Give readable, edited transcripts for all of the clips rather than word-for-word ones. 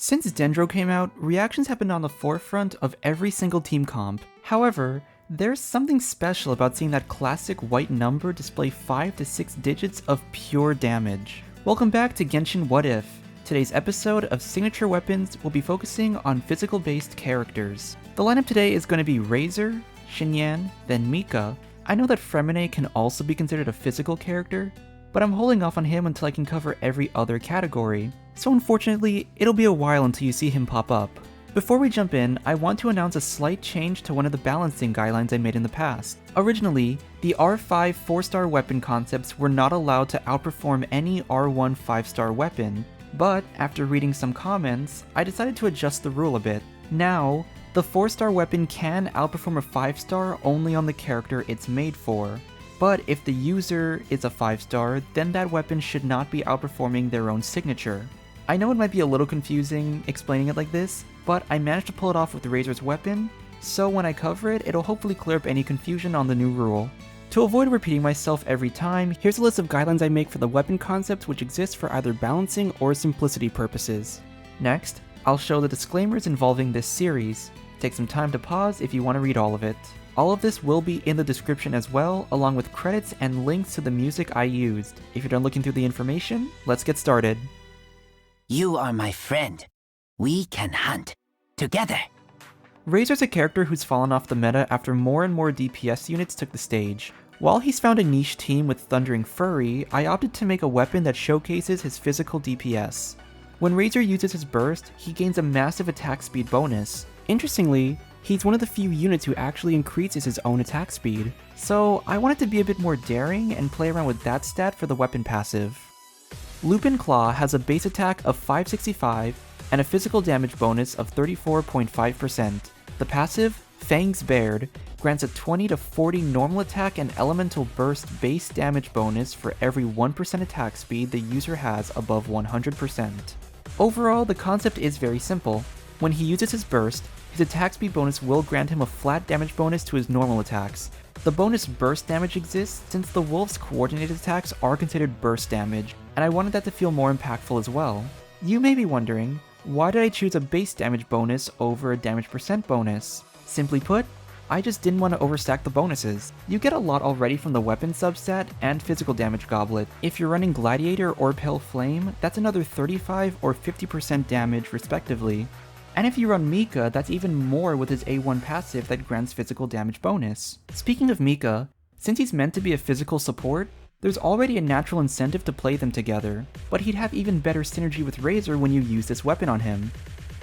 Since Dendro came out, reactions have been on the forefront of every single team comp. However, there's something special about seeing that classic white number display 5 to 6 digits of pure damage. Welcome back to Genshin What If. Today's episode of Signature Weapons will be focusing on physical-based characters. The lineup today is going to be Razor, Xinyan, then Mika. I know that Fremine can also be considered a physical character, but I'm holding off on him until I can cover every other category. So unfortunately, it'll be a while until you see him pop up. Before we jump in, I want to announce a slight change to one of the balancing guidelines I made in the past. Originally, the R5 4-star weapon concepts were not allowed to outperform any R1 5-star weapon, but after reading some comments, I decided to adjust the rule a bit. Now, the 4-star weapon can outperform a 5-star only on the character it's made for. But if the user is a 5-star, then that weapon should not be outperforming their own signature. I know it might be a little confusing explaining it like this, but I managed to pull it off with Razor's weapon, so when I cover it, it'll hopefully clear up any confusion on the new rule. To avoid repeating myself every time, here's a list of guidelines I make for the weapon concept which exists for either balancing or simplicity purposes. Next, I'll show the disclaimers involving this series. Take some time to pause if you want to read all of it. All of this will be in the description as well, along with credits and links to the music I used. If you're done looking through the information, let's get started. You are my friend. We can hunt together. Razor's a character who's fallen off the meta after more and more DPS units took the stage. While he's found a niche team with Thundering Fury, I opted to make a weapon that showcases his physical DPS. When Razor uses his burst, he gains a massive attack speed bonus. Interestingly, he's one of the few units who actually increases his own attack speed. So I wanted to be a bit more daring and play around with that stat for the weapon passive. Lupin Claw has a base attack of 565 and a physical damage bonus of 34.5%. The passive, Fang's Baird, grants a 20 to 40 normal attack and elemental burst base damage bonus for every 1% attack speed the user has above 100%. Overall, the concept is very simple. When he uses his burst, his attack speed bonus will grant him a flat damage bonus to his normal attacks. The bonus burst damage exists since the wolf's coordinated attacks are considered burst damage, and I wanted that to feel more impactful as well. You may be wondering, why did I choose a base damage bonus over a damage percent bonus? Simply put, I just didn't want to overstack the bonuses. You get a lot already from the weapon substat and physical damage goblet. If you're running Gladiator or Pale Flame, that's another 35 or 50% damage respectively. And if you run Mika, that's even more with his A1 passive that grants physical damage bonus. Speaking of Mika, since he's meant to be a physical support, there's already a natural incentive to play them together, but he'd have even better synergy with Razor when you use this weapon on him.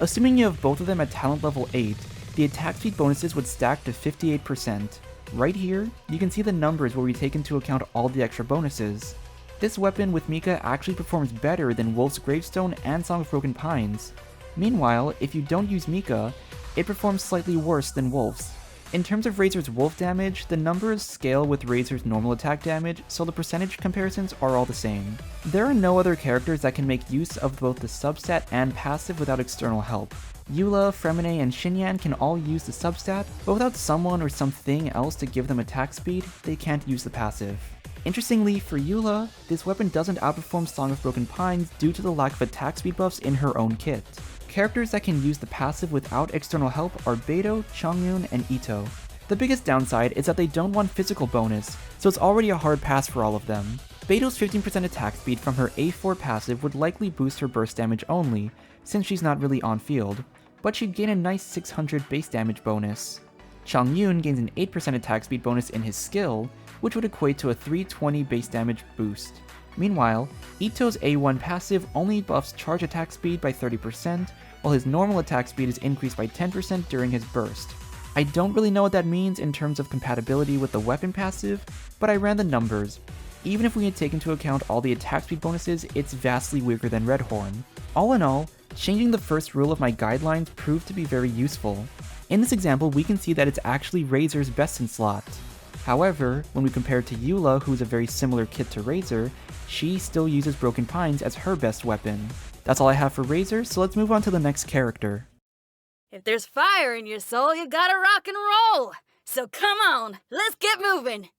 Assuming you have both of them at talent level 8, the attack speed bonuses would stack to 58%. Right here, you can see the numbers where we take into account all the extra bonuses. This weapon with Mika actually performs better than Wolf's Gravestone and Song of Broken Pines. Meanwhile, if you don't use Mika, it performs slightly worse than Wolf's. In terms of Razor's wolf damage, the numbers scale with Razor's normal attack damage, so the percentage comparisons are all the same. There are no other characters that can make use of both the substat and passive without external help. Eula, Fremine, and Xinyan can all use the substat, but without someone or something else to give them attack speed, they can't use the passive. Interestingly, for Eula, this weapon doesn't outperform Song of Broken Pines due to the lack of attack speed buffs in her own kit. Characters that can use the passive without external help are Beidou, Chongyun, and Ito. The biggest downside is that they don't want physical bonus, so it's already a hard pass for all of them. Beidou's 15% attack speed from her A4 passive would likely boost her burst damage only, since she's not really on field, but she'd gain a nice 600 base damage bonus. Chongyun gains an 8% attack speed bonus in his skill, which would equate to a 320 base damage boost. Meanwhile, Ito's A1 passive only buffs charge attack speed by 30%, while his normal attack speed is increased by 10% during his burst. I don't really know what that means in terms of compatibility with the weapon passive, but I ran the numbers. Even if we had taken into account all the attack speed bonuses, it's vastly weaker than Redhorn. All in all, changing the first rule of my guidelines proved to be very useful. In this example, we can see that it's actually Razor's best in slot. However, when we compare it to Eula, who's a very similar kit to Razor, she still uses Broken Pines as her best weapon. That's all I have for Razor, so let's move on to the next character. If there's fire in your soul, you gotta rock and roll! So come on, let's get moving!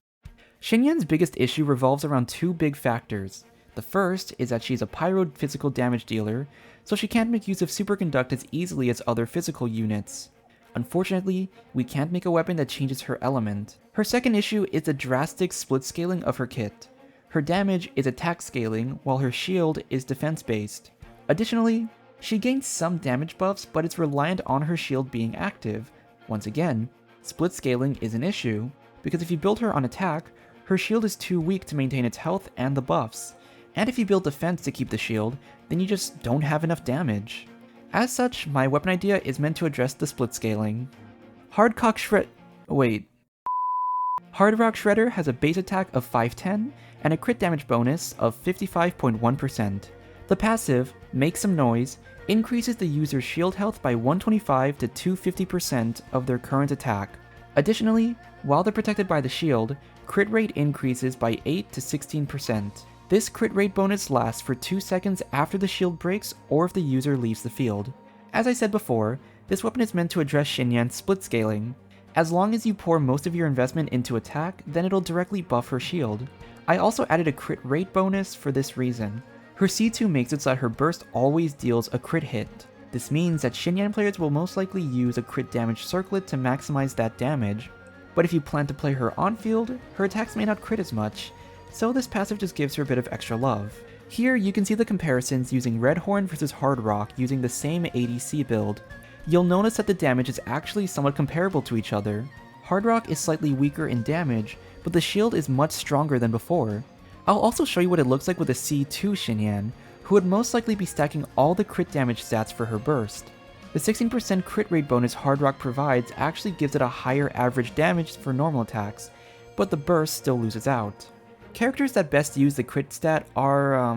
Xinyan's biggest issue revolves around two big factors. The first is that she's a pyro physical damage dealer, so she can't make use of superconduct as easily as other physical units. Unfortunately, we can't make a weapon that changes her element. Her second issue is the drastic split scaling of her kit. Her damage is attack scaling, while her shield is defense based. Additionally, she gains some damage buffs, but it's reliant on her shield being active. Once again, split scaling is an issue, because if you build her on attack, her shield is too weak to maintain its health and the buffs. And if you build defense to keep the shield, then you just don't have enough damage. As such, my weapon idea is meant to address the split scaling. Hardrock Shredder has a base attack of 510 and a crit damage bonus of 55.1%. The passive, Make Some Noise, increases the user's shield health by 125 to 250% of their current attack. Additionally, while they're protected by the shield, crit rate increases by 8 to 16%. This crit rate bonus lasts for 2 seconds after the shield breaks or if the user leaves the field. As I said before, this weapon is meant to address Xinyan's split scaling. As long as you pour most of your investment into attack, then it'll directly buff her shield. I also added a crit rate bonus for this reason. Her C2 makes it so that her burst always deals a crit hit. This means that Xinyan players will most likely use a crit damage circlet to maximize that damage. But if you plan to play her on field, her attacks may not crit as much, so this passive just gives her a bit of extra love. Here you can see the comparisons using Redhorn versus Hardrock using the same ADC build. You'll notice that the damage is actually somewhat comparable to each other. Hardrock is slightly weaker in damage, but the shield is much stronger than before. I'll also show you what it looks like with a C2 Xinyan, who would most likely be stacking all the crit damage stats for her burst. The 16% crit rate bonus Hardrock provides actually gives it a higher average damage for normal attacks, but the burst still loses out. Characters that best use the crit stat are,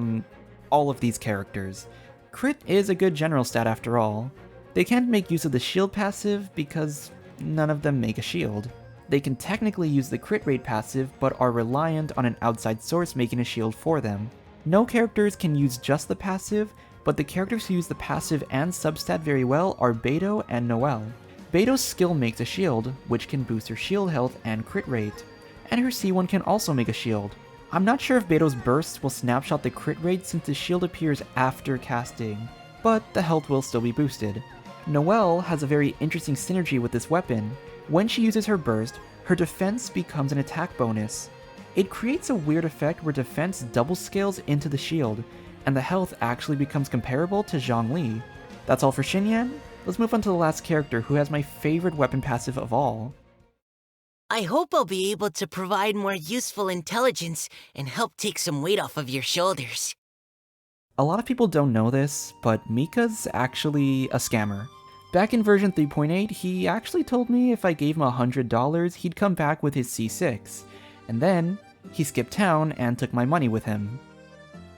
all of these characters. Crit is a good general stat after all. They can't make use of the shield passive because none of them make a shield. They can technically use the crit rate passive, but are reliant on an outside source making a shield for them. No characters can use just the passive, but the characters who use the passive and substat very well are Beidou and Noelle. Beidou's skill makes a shield, which can boost her shield health and crit rate, and her C1 can also make a shield. I'm not sure if Beidou's burst will snapshot the crit rate since the shield appears after casting, but the health will still be boosted. Noelle has a very interesting synergy with this weapon. When she uses her burst, her defense becomes an attack bonus. It creates a weird effect where defense double scales into the shield, and the health actually becomes comparable to Zhongli. That's all for Xinyan. Let's move on to the last character who has my favorite weapon passive of all. I hope I'll be able to provide more useful intelligence and help take some weight off of your shoulders. A lot of people don't know this, but Mika's actually a scammer. Back in version 3.8, he actually told me if I gave him $100, he'd come back with his C6. And then, he skipped town and took my money with him.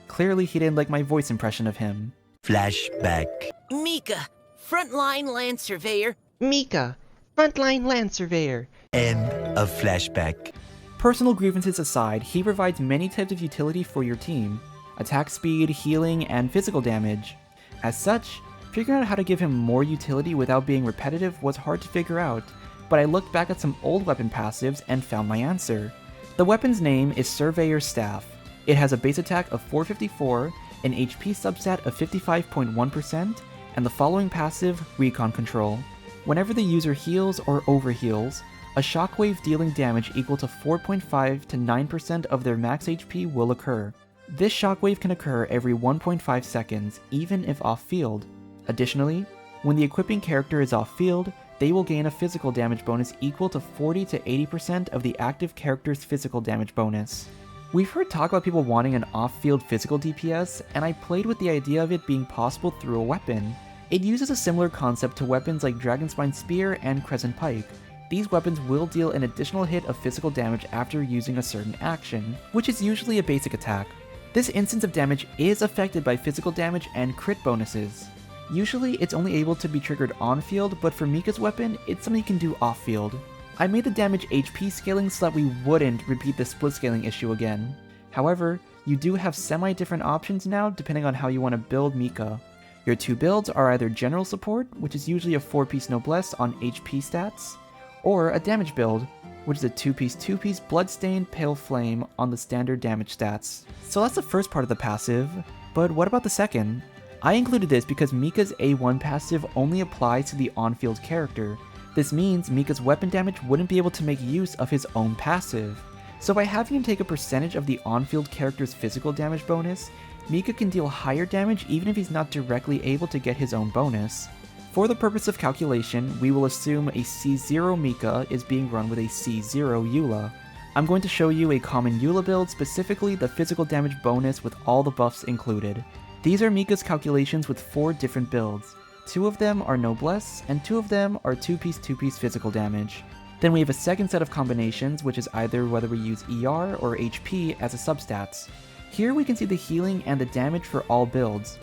Clearly he didn't like my voice impression of him. Flashback. Mika, frontline land surveyor. Mika, frontline land surveyor. End of flashback. Personal grievances aside, he provides many types of utility for your team. Attack speed, healing, and physical damage. As such, figuring out how to give him more utility without being repetitive was hard to figure out, but I looked back at some old weapon passives and found my answer. The weapon's name is Surveyor's Staff. It has a base attack of 454, an HP substat of 55.1%, and the following passive, Recon Control. Whenever the user heals or overheals, a shockwave dealing damage equal to 4.5 to 9% of their max HP will occur. This shockwave can occur every 1.5 seconds, even if off-field. Additionally, when the equipping character is off-field, they will gain a physical damage bonus equal to 40 to 80% of the active character's physical damage bonus. We've heard talk about people wanting an off-field physical DPS, and I played with the idea of it being possible through a weapon. It uses a similar concept to weapons like Dragonspine Spear and Crescent Pike. These weapons will deal an additional hit of physical damage after using a certain action, which is usually a basic attack. This instance of damage is affected by physical damage and crit bonuses. Usually it's only able to be triggered on-field, but for Mika's weapon, it's something you can do off-field. I made the damage HP scaling so that we wouldn't repeat the split scaling issue again. However, you do have semi-different options now depending on how you want to build Mika. Your two builds are either General Support, which is usually a 4-piece Noblesse on HP stats, or a damage build, which is a 2-piece Bloodstained Pale Flame on the standard damage stats. So that's the first part of the passive, but what about the second? I included this because Mika's A1 passive only applies to the on-field character. This means Mika's weapon damage wouldn't be able to make use of his own passive. So by having him take a percentage of the on-field character's physical damage bonus, Mika can deal higher damage even if he's not directly able to get his own bonus. For the purpose of calculation, we will assume a C0 Mika is being run with a C0 Eula. I'm going to show you a common Eula build, specifically the physical damage bonus with all the buffs included. These are Mika's calculations with 4 different builds. 2 of them are Noblesse, and 2 of them are 2-piece physical damage. Then we have a second set of combinations, which is either whether we use ER or HP as a substats. Here we can see the healing and the damage for all builds.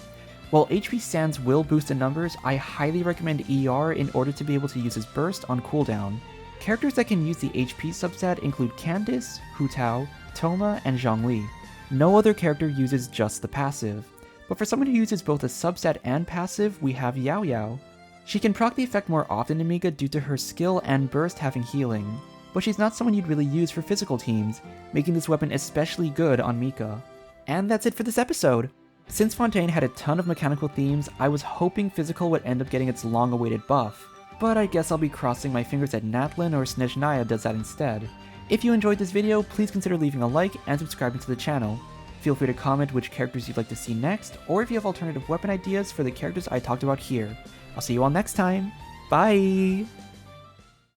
While HP Sans will boost in numbers, I highly recommend ER in order to be able to use his burst on cooldown. Characters that can use the HP substat include Candice, Hu Tao, Toma, and Zhongli. No other character uses just the passive. But for someone who uses both a substat and passive, we have Yao Yao. She can proc the effect more often in Mika due to her skill and burst having healing, but she's not someone you'd really use for physical teams, making this weapon especially good on Mika. And that's it for this episode! Since Fontaine had a ton of mechanical themes, I was hoping physical would end up getting its long-awaited buff, but I guess I'll be crossing my fingers that Natlin or Snezhnaya does that instead. If you enjoyed this video, please consider leaving a like and subscribing to the channel. Feel free to comment which characters you'd like to see next, or if you have alternative weapon ideas for the characters I talked about here. I'll see you all next time. Bye!